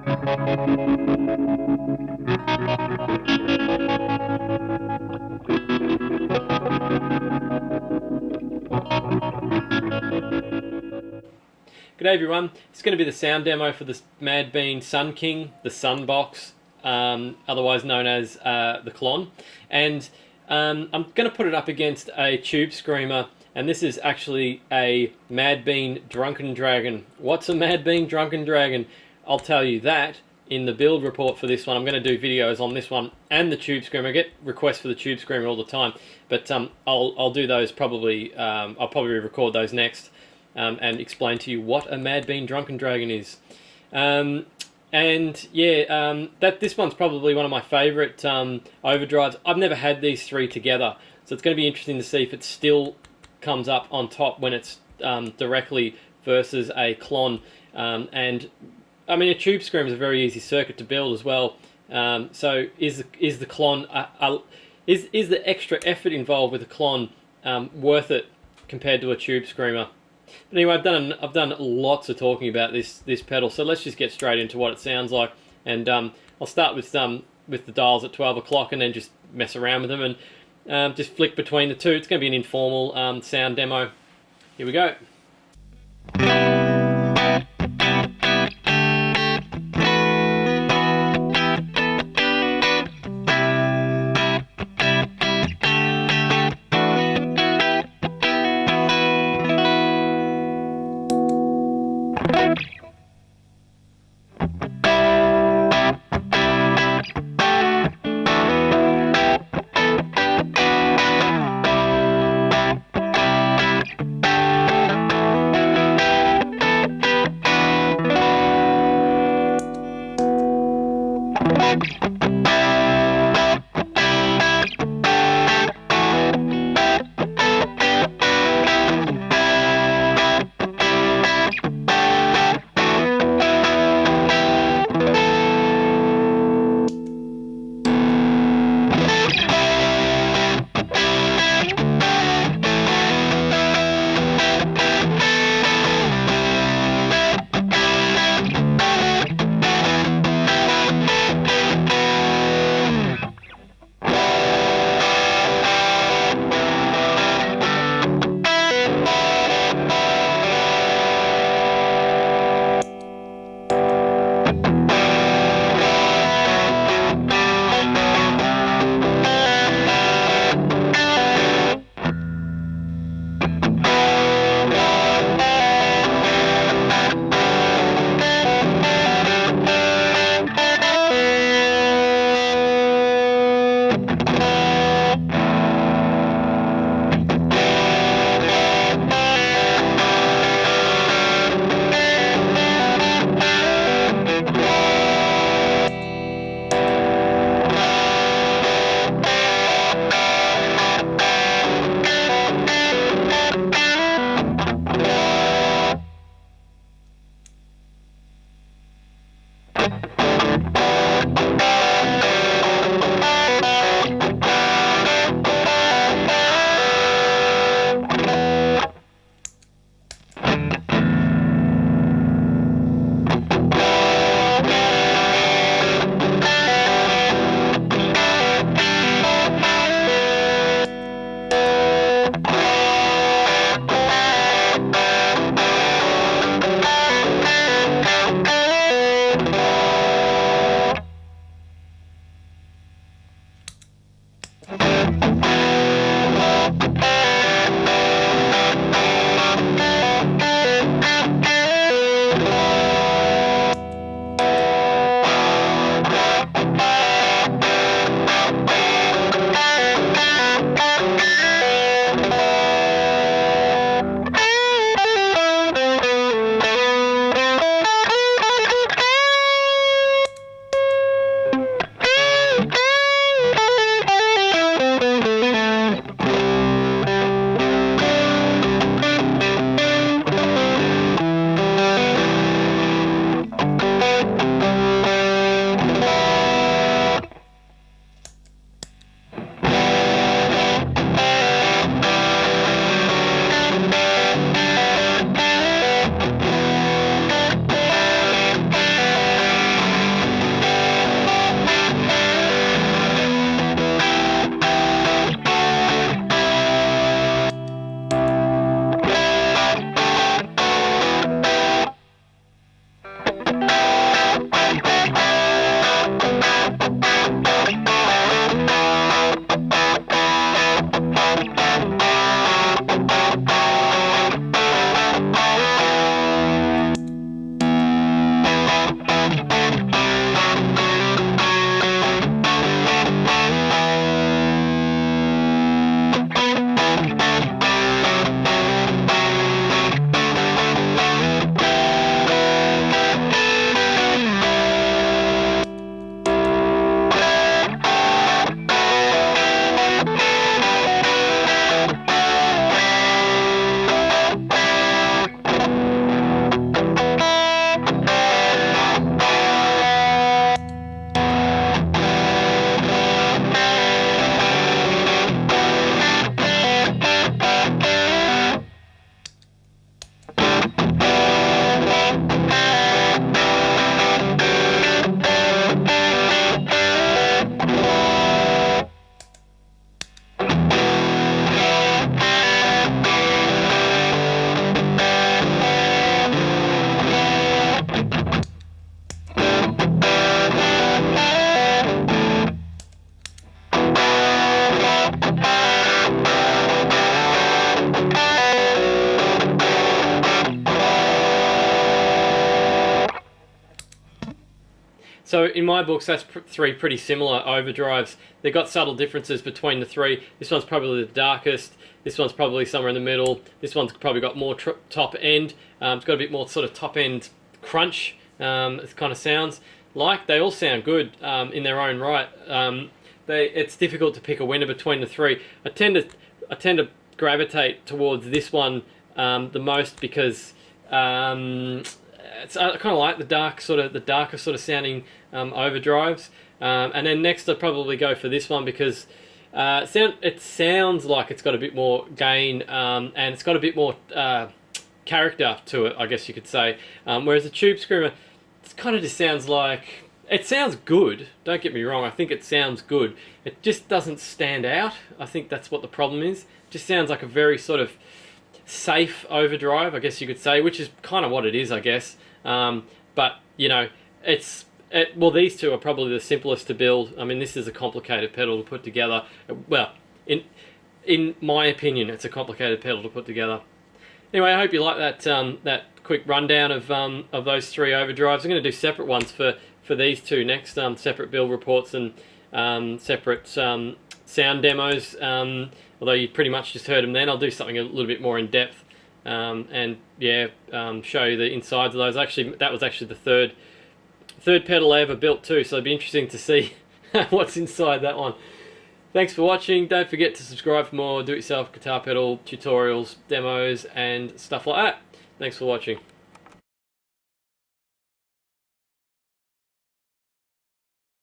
G'day everyone, it's going to be the sound demo for this Madbean Sunking, the Sunbox, otherwise known as the Klon. And I'm going to put it up against a Tubescreamer, and this is actually a Madbean Drunken Dragon. What's a Madbean Drunken Dragon? I'll tell you that in the build report for this one. I'm going to do videos on this one and the Tubescreamer. I get requests for the Tubescreamer all the time, but I'll do those probably. I'll probably record those next. And explain to you what a Madbean Drunken Dragon is. This one's probably one of my favourite overdrives. I've never had these three together, so it's going to be interesting to see if it still comes up on top when it's directly versus a Klon. And I mean, a Tubescreamer is a very easy circuit to build as well. So is the Klon is the extra effort involved with a Klon worth it compared to a Tubescreamer? But anyway, I've done lots of talking about this pedal, so let's just get straight into what it sounds like. And I'll start with the dials at 12 o'clock, and then just mess around with them and just flick between the two. It's going to be an informal sound demo. Here we go. So in my books, that's three pretty similar overdrives. They've got subtle differences between the three. This one's probably the darkest. This one's probably somewhere in the middle. This one's probably got more top end. It's got a bit more sort of top end crunch. It kind of sounds like. They all sound good in their own right. It's difficult to pick a winner between the three. I tend to gravitate towards this one the most because I kind of like the darker sort of sounding overdrives. And then next I'd probably go for this one because it sounds like it's got a bit more gain and it's got a bit more character to it, I guess you could say. Whereas the Tubescreamer, it kind of just sounds like... It sounds good, don't get me wrong, I think it sounds good. It just doesn't stand out. I think that's what the problem is. It just sounds like a very sort of safe overdrive, I guess you could say, which is kind of what it is, I guess. But, you know, well, these two are probably the simplest to build. I mean, this is a complicated pedal to put together. Well, in my opinion, it's a complicated pedal to put together. Anyway, I hope you like that quick rundown of those three overdrives. I'm going to do separate ones for these two next, separate build reports and separate sound demos. Although you pretty much just heard them then, I'll do something a little bit more in depth and yeah, show you the insides of those. Actually, that was actually the third pedal I ever built too, so it'd be interesting to see what's inside that one. Thanks for watching. Don't forget to subscribe for more do-it-yourself guitar pedal tutorials, demos, and stuff like that. Thanks for watching.